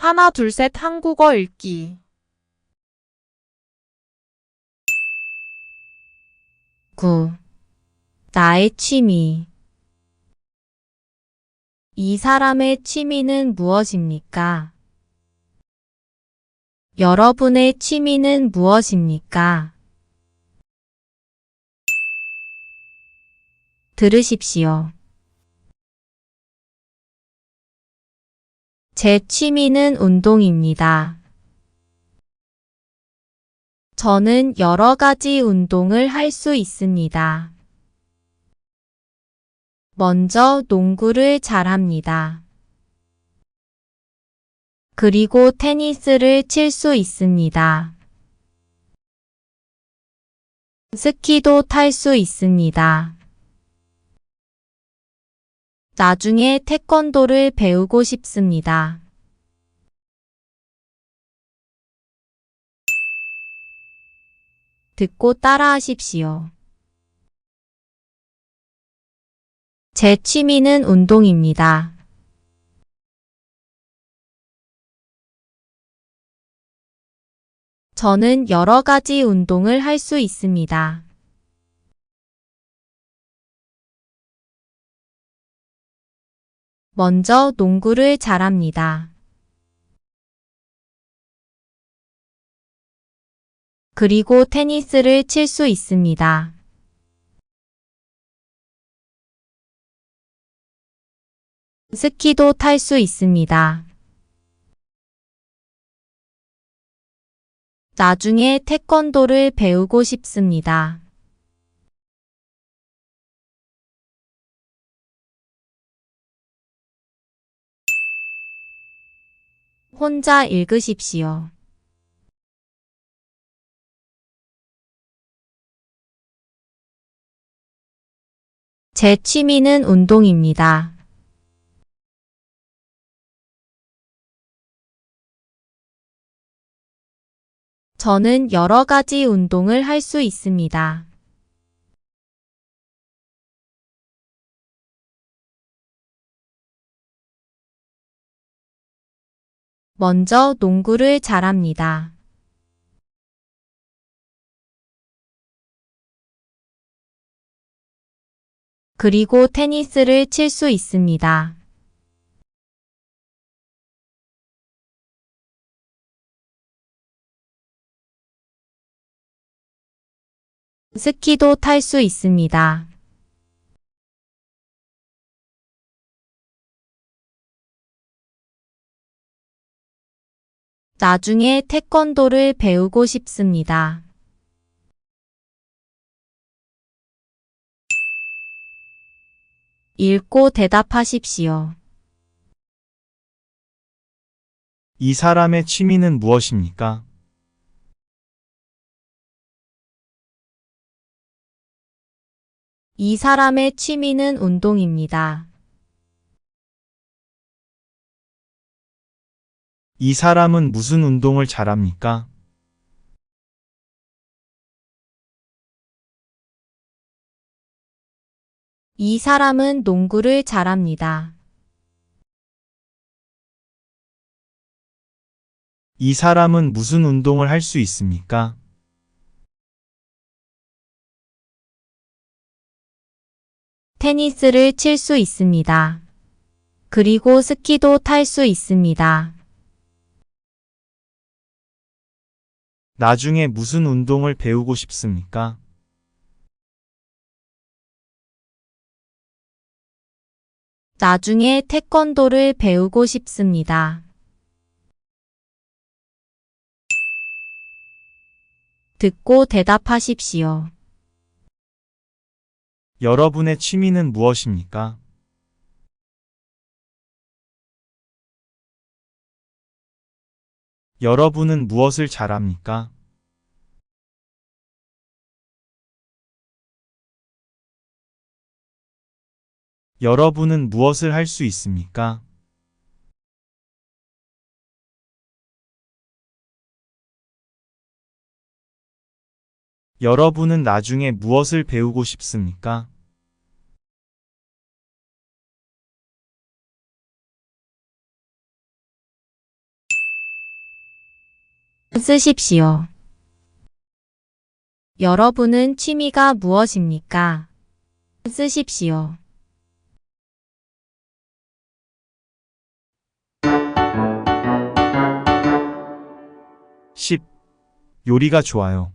하나, 둘, 셋 한국어 읽기. 9. 나의 취미. 이 사람의 취미는 무엇입니까? 여러분의 취미는 무엇입니까? 들으십시오. 제 취미는 운동입니다. 저는 여러 가지 운동을 할 수 있습니다. 먼저 농구를 잘합니다. 그리고 테니스를 칠 수 있습니다. 스키도 탈 수 있습니다. 나중에 태권도를 배우고 싶습니다. 듣고 따라하십시오. 제 취미는 운동입니다. 저는 여러 가지 운동을 할 수 있습니다. 먼저 농구를 잘합니다. 그리고 테니스를 칠 수 있습니다. 스키도 탈 수 있습니다. 나중에 태권도를 배우고 싶습니다. 혼자 읽으십시오. 제 취미는 운동입니다. 저는 여러 가지 운동을 할 수 있습니다. 먼저 농구를 잘합니다. 그리고 테니스를 칠 수 있습니다. 스키도 탈 수 있습니다. 나중에 태권도를 배우고 싶습니다. 읽고 대답하십시오. 이 사람의 취미는 무엇입니까? 이 사람의 취미는 운동입니다. 이 사람은 무슨 운동을 잘합니까? 이 사람은 농구를 잘합니다. 이 사람은 무슨 운동을 할 수 있습니까? 테니스를 칠 수 있습니다. 그리고 스키도 탈 수 있습니다. 나중에 무슨 운동을 배우고 싶습니까? 나중에 태권도를 배우고 싶습니다. 듣고 대답하십시오. 여러분의 취미는 무엇입니까? 여러분은 무엇을 잘합니까? 여러분은 무엇을 할 수 있습니까? 여러분은 나중에 무엇을 배우고 싶습니까? 쓰십시오. 여러분은 취미가 무엇입니까? 쓰십시오. 10. 요리가 좋아요.